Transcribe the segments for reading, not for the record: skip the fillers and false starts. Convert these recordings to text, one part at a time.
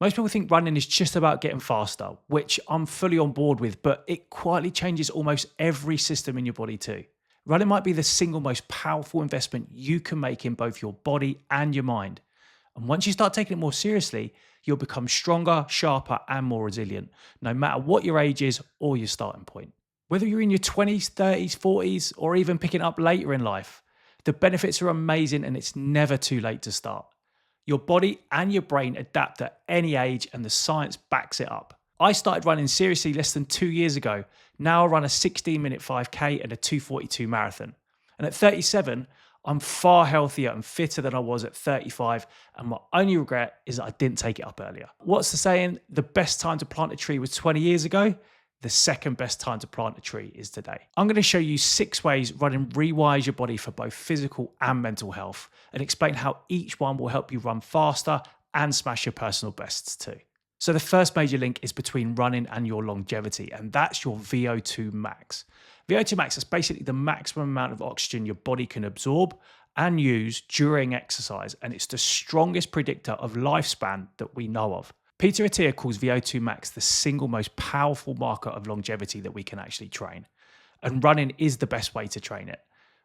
Most people think running is just about getting faster, which I'm fully on board with, but it quietly changes almost every system in your body too. Running might be the single most powerful investment you can make in both your body and your mind. And once you start taking it more seriously, you'll become stronger, sharper, and more resilient, no matter what your age is or your starting point. Whether you're in your 20s, 30s, 40s, or even picking up later in life, the benefits are amazing and it's never too late to start. Your body and your brain adapt at any age and the science backs it up. I started running seriously less than 2 years ago. Now I run a 16-minute 5K and a 2:42 marathon. And at 37, I'm far healthier and fitter than I was at 35, and my only regret is that I didn't take it up earlier. What's the saying? The best time to plant a tree was 20 years ago. The second best time to plant a tree is today. I'm going to show you 6 ways running rewires your body for both physical and mental health, and explain how each one will help you run faster and smash your personal bests too. So the first major link is between running and your longevity, and that's your VO2 max. VO2 max is basically the maximum amount of oxygen your body can absorb and use during exercise, and it's the strongest predictor of lifespan that we know of. Peter Attia calls VO2 max the single most powerful marker of longevity that we can actually train. And running is the best way to train it.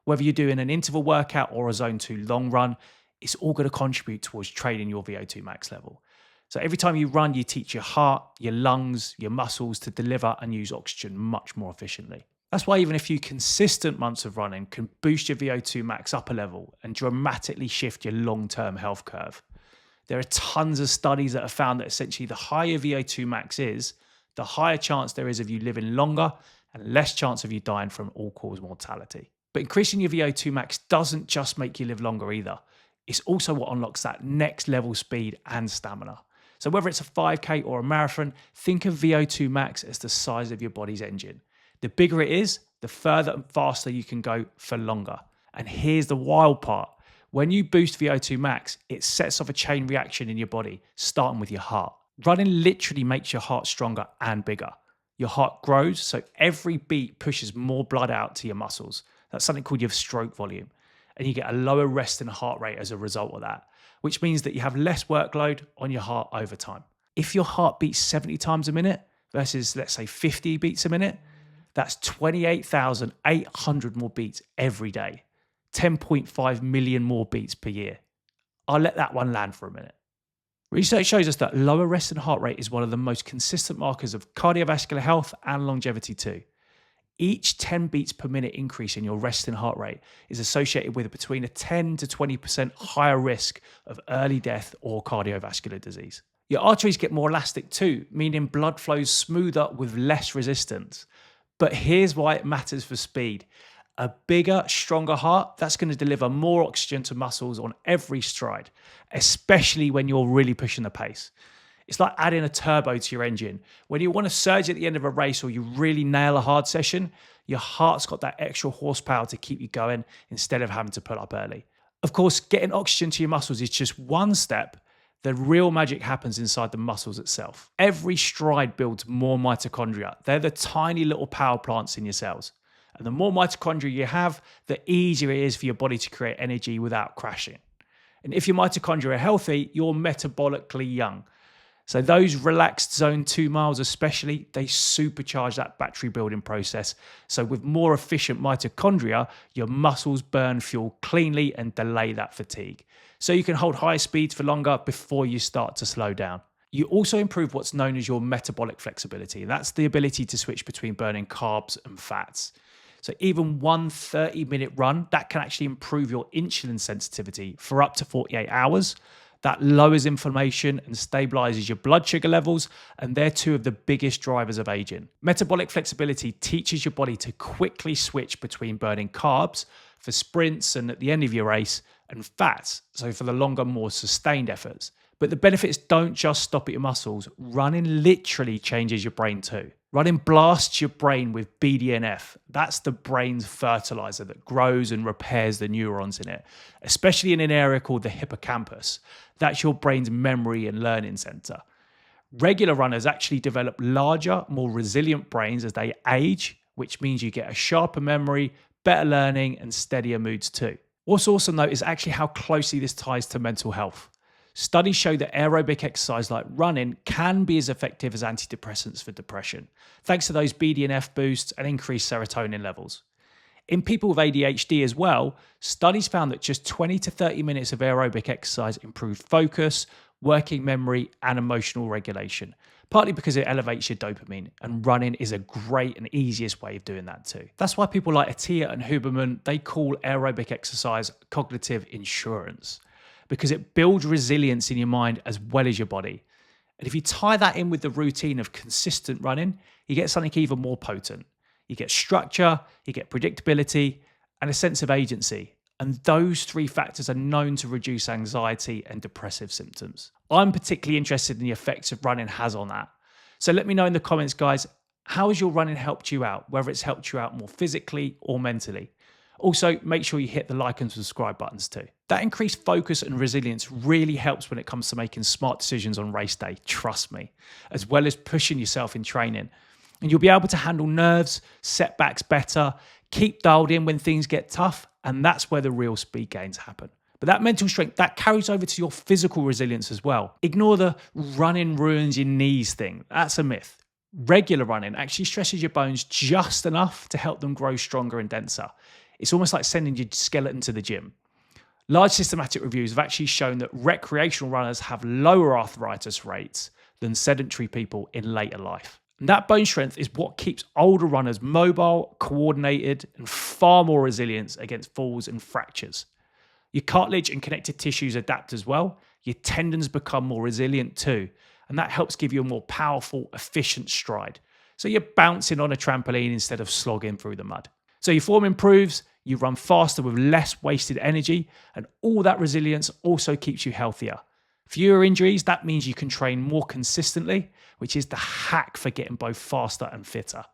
Whether you're doing an interval workout or a zone 2 long run, it's all going to contribute towards training your VO2 max level. So every time you run, you teach your heart, your lungs, your muscles to deliver and use oxygen much more efficiently. That's why even a few consistent months of running can boost your VO2 max up a level and dramatically shift your long-term health curve. There are tons of studies that have found that essentially the higher VO2 max is, the higher chance there is of you living longer and less chance of you dying from all-cause mortality. But increasing your VO2 max doesn't just make you live longer either. It's also what unlocks that next level speed and stamina. So whether it's a 5K or a marathon, think of VO2 max as the size of your body's engine. The bigger it is, the further and faster you can go for longer. And here's the wild part. When you boost VO2 max, it sets off a chain reaction in your body, starting with your heart. Running literally makes your heart stronger and bigger. Your heart grows, so every beat pushes more blood out to your muscles. That's something called your stroke volume. And you get a lower resting heart rate as a result of that, which means that you have less workload on your heart over time. If your heart beats 70 times a minute versus, let's say, 50 beats a minute, that's 28,800 more beats every day. 10.5 million more beats per year. I'll let that one land for a minute. Research shows us that lower resting heart rate is one of the most consistent markers of cardiovascular health and longevity too. Each 10 beats per minute increase in your resting heart rate is associated with between a 10 to 20% higher risk of early death or cardiovascular disease. Your arteries get more elastic too, meaning blood flows smoother with less resistance. But here's why it matters for speed. A bigger, stronger heart, that's going to deliver more oxygen to muscles on every stride, especially when you're really pushing the pace. It's like adding a turbo to your engine. When you want to surge at the end of a race or you really nail a hard session, your heart's got that extra horsepower to keep you going instead of having to pull up early. Of course, getting oxygen to your muscles is just one step. The real magic happens inside the muscles itself. Every stride builds more mitochondria. They're the tiny little power plants in your cells. And the more mitochondria you have, the easier it is for your body to create energy without crashing. And if your mitochondria are healthy, you're metabolically young. So those relaxed zone 2 miles especially, they supercharge that battery building process. So with more efficient mitochondria, your muscles burn fuel cleanly and delay that fatigue. So you can hold higher speeds for longer before you start to slow down. You also improve what's known as your metabolic flexibility. That's the ability to switch between burning carbs and fats. So even one 30-minute run, that can actually improve your insulin sensitivity for up to 48 hours. That lowers inflammation and stabilizes your blood sugar levels, and they're two of the biggest drivers of aging. Metabolic flexibility teaches your body to quickly switch between burning carbs for sprints and at the end of your race, and fats, so for the longer, more sustained efforts. But the benefits don't just stop at your muscles. Running literally changes your brain too. Running blasts your brain with BDNF. That's the brain's fertilizer that grows and repairs the neurons in it, especially in an area called the hippocampus. That's your brain's memory and learning center. Regular runners actually develop larger, more resilient brains as they age, which means you get a sharper memory, better learning, and steadier moods too. What's awesome though is actually how closely this ties to mental health. Studies show that aerobic exercise like running can be as effective as antidepressants for depression, thanks to those BDNF boosts and increased serotonin levels. In people with ADHD as well, studies found that just 20 to 30 minutes of aerobic exercise improved focus, working memory, and emotional regulation, partly because it elevates your dopamine, and running is a great and easiest way of doing that too. That's why people like Attia and Huberman, they call aerobic exercise cognitive insurance, because it builds resilience in your mind as well as your body. And if you tie that in with the routine of consistent running, you get something even more potent. You get structure, you get predictability, and a sense of agency. And those three factors are known to reduce anxiety and depressive symptoms. I'm particularly interested in the effects of running has on that. So let me know in the comments, guys, how has your running helped you out, whether it's helped you out more physically or mentally? Also, make sure you hit the like and subscribe buttons too. That increased focus and resilience really helps when it comes to making smart decisions on race day, trust me, as well as pushing yourself in training. And you'll be able to handle nerves, setbacks better, keep dialed in when things get tough, and that's where the real speed gains happen. But that mental strength, that carries over to your physical resilience as well. Ignore the running ruins your knees thing. That's a myth. Regular running actually stresses your bones just enough to help them grow stronger and denser. It's almost like sending your skeleton to the gym. Large systematic reviews have actually shown that recreational runners have lower arthritis rates than sedentary people in later life. And that bone strength is what keeps older runners mobile, coordinated, and far more resilient against falls and fractures. Your cartilage and connective tissues adapt as well. Your tendons become more resilient too. And that helps give you a more powerful, efficient stride. So you're bouncing on a trampoline instead of slogging through the mud. So your form improves, you run faster with less wasted energy, and all that resilience also keeps you healthier. Fewer injuries, that means you can train more consistently, which is the hack for getting both faster and fitter.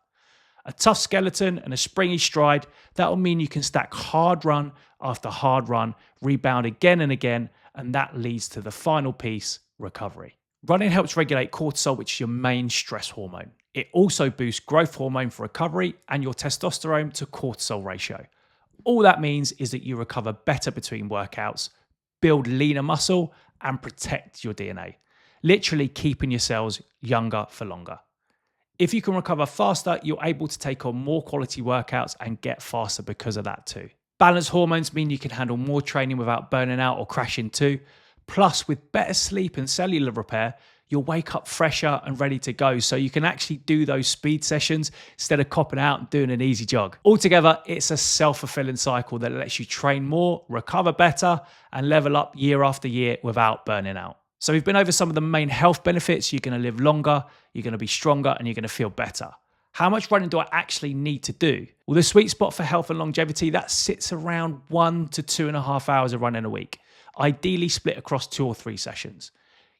A tough skeleton and a springy stride, that will mean you can stack hard run after hard run, rebound again and again, and that leads to the final piece, recovery. Running helps regulate cortisol, which is your main stress hormone. It also boosts growth hormone for recovery and your testosterone to cortisol ratio. All that means is that you recover better between workouts, build leaner muscle, and protect your DNA, literally keeping your cells younger for longer. If you can recover faster, you're able to take on more quality workouts and get faster because of that too. Balanced hormones mean you can handle more training without burning out or crashing too. Plus, with better sleep and cellular repair, you'll wake up fresher and ready to go, so you can actually do those speed sessions instead of copping out and doing an easy jog. Altogether, it's a self-fulfilling cycle that lets you train more, recover better, and level up year after year without burning out. So we've been over some of the main health benefits. You're going to live longer, you're going to be stronger, and you're going to feel better. How much running do I actually need to do? Well, the sweet spot for health and longevity, that sits around 1 to 2.5 hours of running a week, ideally split across 2 or 3 sessions.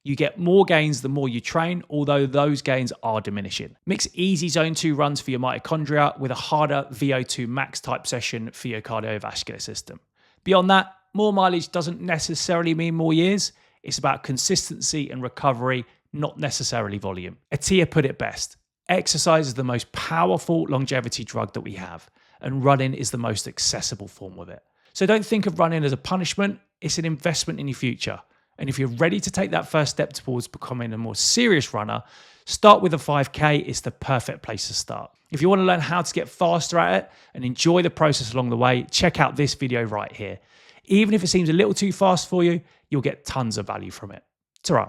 You get more gains the more you train, although those gains are diminishing. Mix easy zone 2 runs for your mitochondria with a harder VO2 max type session for your cardiovascular system. Beyond that, more mileage doesn't necessarily mean more years. It's about consistency and recovery, not necessarily volume. Attia put it best. Exercise is the most powerful longevity drug that we have, and running is the most accessible form of it. So don't think of running as a punishment. It's an investment in your future. And if you're ready to take that first step towards becoming a more serious runner, start with a 5K. It's the perfect place to start. If you want to learn how to get faster at it and enjoy the process along the way, check out this video right here. Even if it seems a little too fast for you, you'll get tons of value from it. Ta-ra.